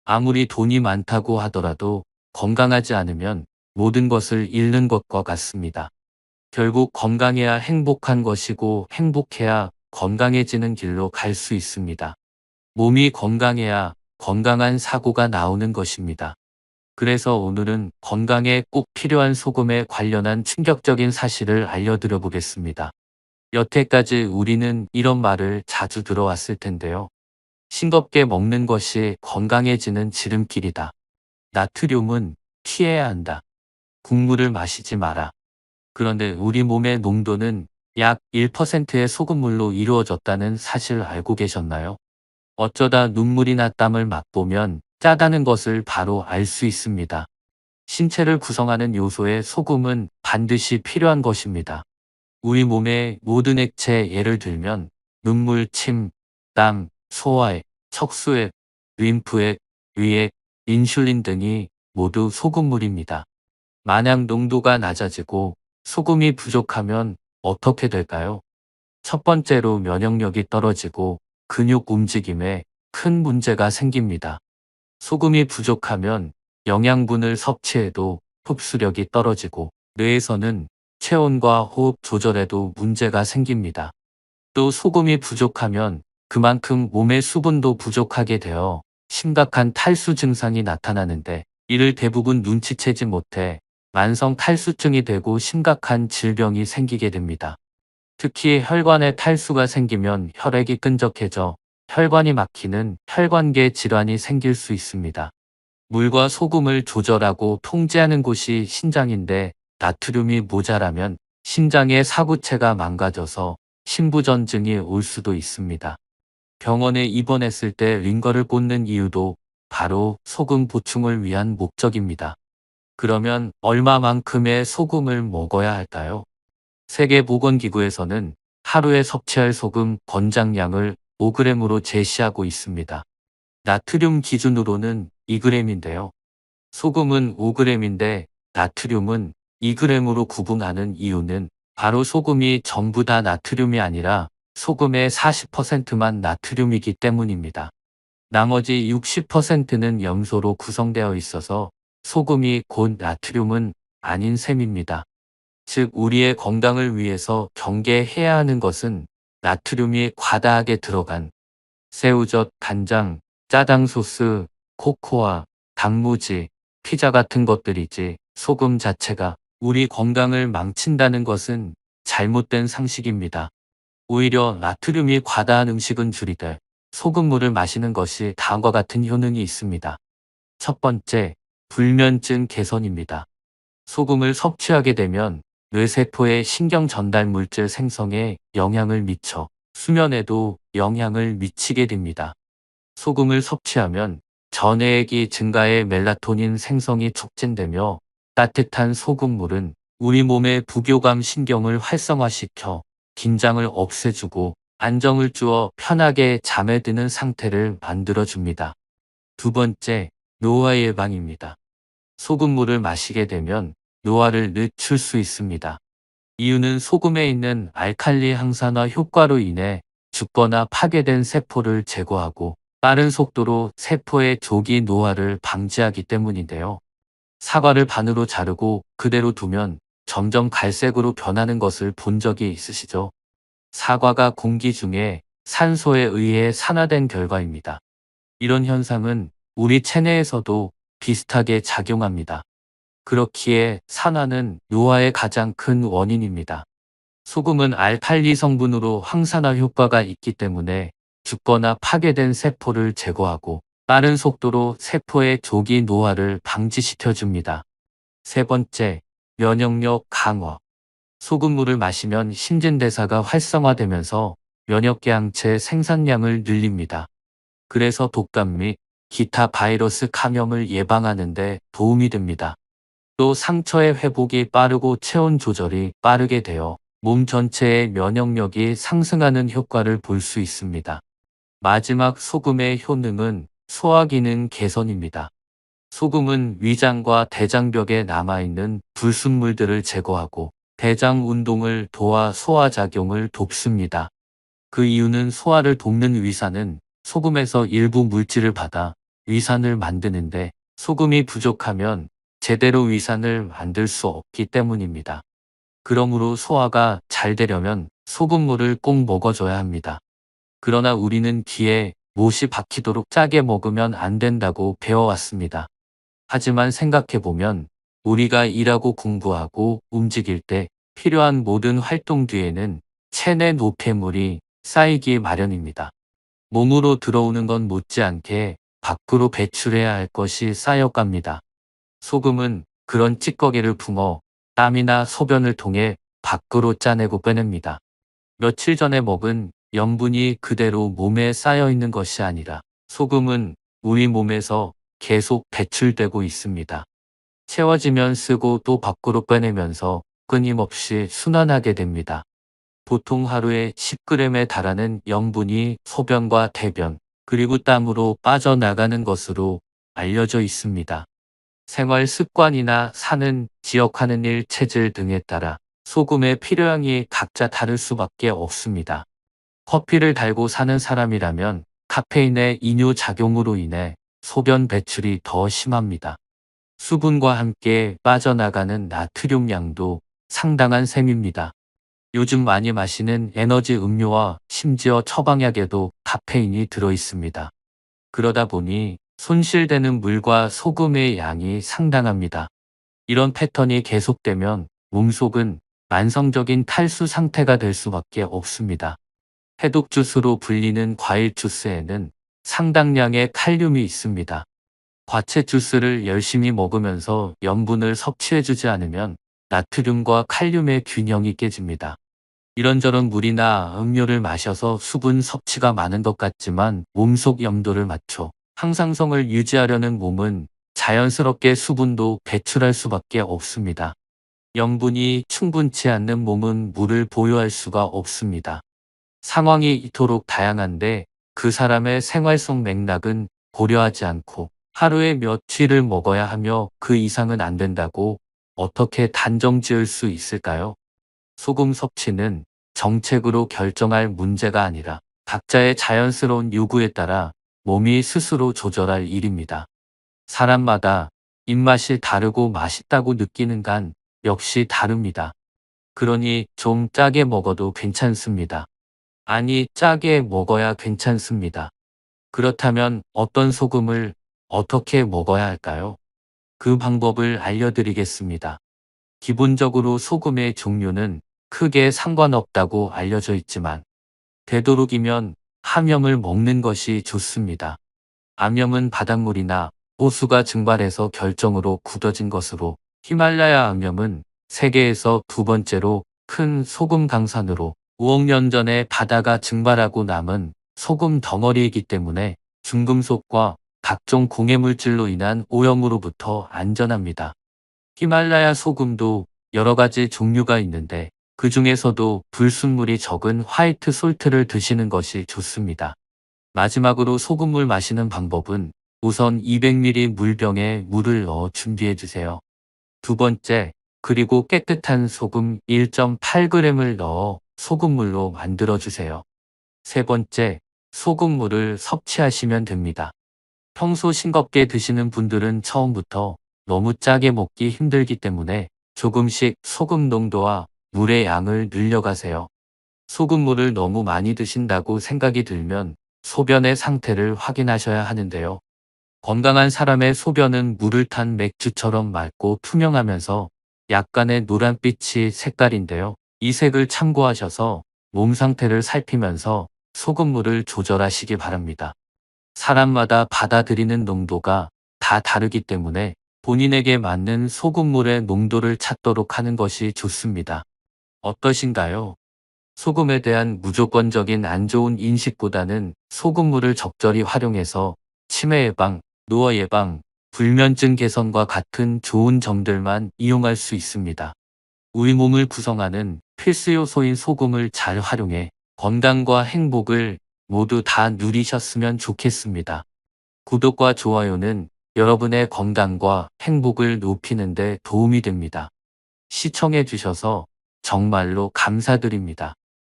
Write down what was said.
아무리 돈이 많다고 하더라도 건강하지 않으면 모든 것을 잃는 것과 같습니다. 결국 건강해야 행복한 것이고 행복해야 건강해지는 길로 갈 수 있습니다. 몸이 건강해야 건강한 사고가 나오는 것입니다. 그래서 오늘은 건강에 꼭 필요한 소금에 관련한 충격적인 사실을 알려드려 보겠습니다. 여태까지 우리는 이런 말을 자주 들어왔을 텐데요. 싱겁게 먹는 것이 건강해지는 지름길이다. 나트륨은 피해야 한다. 국물을 마시지 마라. 그런데 우리 몸의 농도는 약 1%의 소금물로 이루어졌다는 사실 알고 계셨나요? 어쩌다 눈물이나 땀을 맛보면 짜다는 것을 바로 알 수 있습니다. 신체를 구성하는 요소의 소금은 반드시 필요한 것입니다. 우리 몸의 모든 액체 예를 들면 눈물, 침, 땀, 소화액, 척수액, 림프액, 위액, 인슐린 등이 모두 소금물입니다. 만약 농도가 낮아지고 소금이 부족하면 어떻게 될까요? 첫 번째로 면역력이 떨어지고 근육 움직임에 큰 문제가 생깁니다. 소금이 부족하면 영양분을 섭취해도 흡수력이 떨어지고 뇌에서는 체온과 호흡 조절에도 문제가 생깁니다. 또 소금이 부족하면 그만큼 몸의 수분도 부족하게 되어 심각한 탈수 증상이 나타나는데 이를 대부분 눈치채지 못해 만성 탈수증이 되고 심각한 질병이 생기게 됩니다. 특히 혈관에 탈수가 생기면 혈액이 끈적해져 혈관이 막히는 혈관계 질환이 생길 수 있습니다. 물과 소금을 조절하고 통제하는 곳이 심장인데 나트륨이 모자라면 심장의 사구체가 망가져서 심부전증이 올 수도 있습니다. 병원에 입원했을 때 링거를 꽂는 이유도 바로 소금 보충을 위한 목적입니다. 그러면 얼마만큼의 소금을 먹어야 할까요? 세계보건기구에서는 하루에 섭취할 소금 권장량을 5g으로 제시하고 있습니다. 나트륨 기준으로는 2g인데요. 소금은 5g인데 나트륨은 2g으로 구분하는 이유는 바로 소금이 전부 다 나트륨이 아니라 소금의 40%만 나트륨이기 때문입니다. 나머지 60%는 염소로 구성되어 있어서 소금이 곧 나트륨은 아닌 셈입니다. 즉 우리의 건강을 위해서 경계해야 하는 것은 나트륨이 과다하게 들어간 새우젓, 간장, 짜장 소스, 코코아, 단무지, 피자 같은 것들이지 소금 자체가 우리 건강을 망친다는 것은 잘못된 상식입니다. 오히려 나트륨이 과다한 음식은 줄이되 소금물을 마시는 것이 다음과 같은 효능이 있습니다. 첫 번째, 불면증 개선입니다. 소금을 섭취하게 되면 뇌세포의 신경 전달 물질 생성에 영향을 미쳐 수면에도 영향을 미치게 됩니다. 소금을 섭취하면 전해액이 증가해 멜라토닌 생성이 촉진되며 따뜻한 소금물은 우리 몸의 부교감 신경을 활성화시켜 긴장을 없애주고 안정을 주어 편하게 잠에 드는 상태를 만들어줍니다. 두 번째, 노화 예방입니다. 소금물을 마시게 되면 노화를 늦출 수 있습니다. 이유는 소금에 있는 알칼리 항산화 효과로 인해 죽거나 파괴된 세포를 제거하고 빠른 속도로 세포의 조기 노화를 방지하기 때문인데요. 사과를 반으로 자르고 그대로 두면 점점 갈색으로 변하는 것을 본 적이 있으시죠? 사과가 공기 중에 산소에 의해 산화된 결과입니다. 이런 현상은 우리 체내에서도 비슷하게 작용합니다. 그렇기에 산화는 노화의 가장 큰 원인입니다. 소금은 알칼리 성분으로 항산화 효과가 있기 때문에 죽거나 파괴된 세포를 제거하고 빠른 속도로 세포의 조기 노화를 방지시켜줍니다. 세 번째, 면역력 강화. 소금물을 마시면 신진대사가 활성화되면서 면역계 항체 생산량을 늘립니다. 그래서 독감 및 기타 바이러스 감염을 예방하는 데 도움이 됩니다. 또 상처의 회복이 빠르고 체온 조절이 빠르게 되어 몸 전체의 면역력이 상승하는 효과를 볼 수 있습니다. 마지막 소금의 효능은 소화기능 개선입니다. 소금은 위장과 대장벽에 남아있는 불순물들을 제거하고 대장 운동을 도와 소화작용을 돕습니다. 그 이유는 소화를 돕는 위산은 소금에서 일부 물질을 받아 위산을 만드는데 소금이 부족하면 제대로 위산을 만들 수 없기 때문입니다. 그러므로 소화가 잘 되려면 소금물을 꼭 먹어줘야 합니다. 그러나 우리는 귀에 못이 박히도록 짜게 먹으면 안 된다고 배워왔습니다. 하지만 생각해보면 우리가 일하고 공부하고 움직일 때 필요한 모든 활동 뒤에는 체내 노폐물이 쌓이기 마련입니다. 몸으로 들어오는 건 못지않게 밖으로 배출해야 할 것이 쌓여갑니다. 소금은 그런 찌꺼기를 품어 땀이나 소변을 통해 밖으로 짜내고 빼냅니다. 며칠 전에 먹은 염분이 그대로 몸에 쌓여 있는 것이 아니라 소금은 우리 몸에서 계속 배출되고 있습니다. 채워지면 쓰고 또 밖으로 빼내면서 끊임없이 순환하게 됩니다. 보통 하루에 10g에 달하는 염분이 소변과 대변, 그리고 땀으로 빠져나가는 것으로 알려져 있습니다. 생활 습관이나 사는 지역 하는 일, 체질 등에 따라 소금의 필요량이 각자 다를 수밖에 없습니다. 커피를 달고 사는 사람이라면 카페인의 이뇨 작용으로 인해 소변 배출이 더 심합니다. 수분과 함께 빠져나가는 나트륨 양도 상당한 셈입니다. 요즘 많이 마시는 에너지 음료와 심지어 처방약에도 카페인이 들어 있습니다. 그러다 보니 손실되는 물과 소금의 양이 상당합니다. 이런 패턴이 계속되면 몸속은 만성적인 탈수 상태가 될 수밖에 없습니다. 해독 주스로 불리는 과일 주스에는 상당량의 칼륨이 있습니다. 과채 주스를 열심히 먹으면서 염분을 섭취해주지 않으면 나트륨과 칼륨의 균형이 깨집니다. 이런저런 물이나 음료를 마셔서 수분 섭취가 많은 것 같지만 몸속 염도를 맞춰 항상성을 유지하려는 몸은 자연스럽게 수분도 배출할 수밖에 없습니다. 염분이 충분치 않는 몸은 물을 보유할 수가 없습니다. 상황이 이토록 다양한데 그 사람의 생활속 맥락은 고려하지 않고 하루에 며칠을 먹어야 하며 그 이상은 안 된다고 어떻게 단정 지을 수 있을까요? 소금 섭취는 정책으로 결정할 문제가 아니라 각자의 자연스러운 요구에 따라 몸이 스스로 조절할 일입니다. 사람마다 입맛이 다르고 맛있다고 느끼는 간 역시 다릅니다. 그러니 좀 짜게 먹어도 괜찮습니다. 아니, 짜게 먹어야 괜찮습니다. 그렇다면 어떤 소금을 어떻게 먹어야 할까요? 그 방법을 알려드리겠습니다. 기본적으로 소금의 종류는 크게 상관없다고 알려져 있지만 되도록이면 함염을 먹는 것이 좋습니다. 암염은 바닷물이나 호수가 증발해서 결정으로 굳어진 것으로 히말라야 암염은 세계에서 두 번째로 큰 소금 강산으로 5억 년 전에 바다가 증발하고 남은 소금 덩어리이기 때문에 중금속과 각종 공해물질로 인한 오염으로부터 안전합니다. 히말라야 소금도 여러 가지 종류가 있는데 그 중에서도 불순물이 적은 화이트 솔트를 드시는 것이 좋습니다. 마지막으로 소금물 마시는 방법은 우선 200ml 물병에 물을 넣어 준비해 주세요. 두 번째, 그리고 깨끗한 소금 1.8g을 넣어 소금물로 만들어 주세요. 세 번째, 소금물을 섭취하시면 됩니다. 평소 싱겁게 드시는 분들은 처음부터 너무 짜게 먹기 힘들기 때문에 조금씩 소금 농도와 물의 양을 늘려가세요. 소금물을 너무 많이 드신다고 생각이 들면 소변의 상태를 확인하셔야 하는데요. 건강한 사람의 소변은 물을 탄 맥주처럼 맑고 투명하면서 약간의 노란빛이 색깔인데요. 이 색을 참고하셔서 몸 상태를 살피면서 소금물을 조절하시기 바랍니다. 사람마다 받아들이는 농도가 다 다르기 때문에 본인에게 맞는 소금물의 농도를 찾도록 하는 것이 좋습니다. 어떠신가요? 소금에 대한 무조건적인 안 좋은 인식보다는 소금물을 적절히 활용해서 치매 예방, 노화 예방, 불면증 개선과 같은 좋은 점들만 이용할 수 있습니다. 우리 몸을 구성하는 필수 요소인 소금을 잘 활용해 건강과 행복을 모두 다 누리셨으면 좋겠습니다. 구독과 좋아요는 여러분의 건강과 행복을 높이는 데 도움이 됩니다. 시청해 주셔서 정말로 감사드립니다.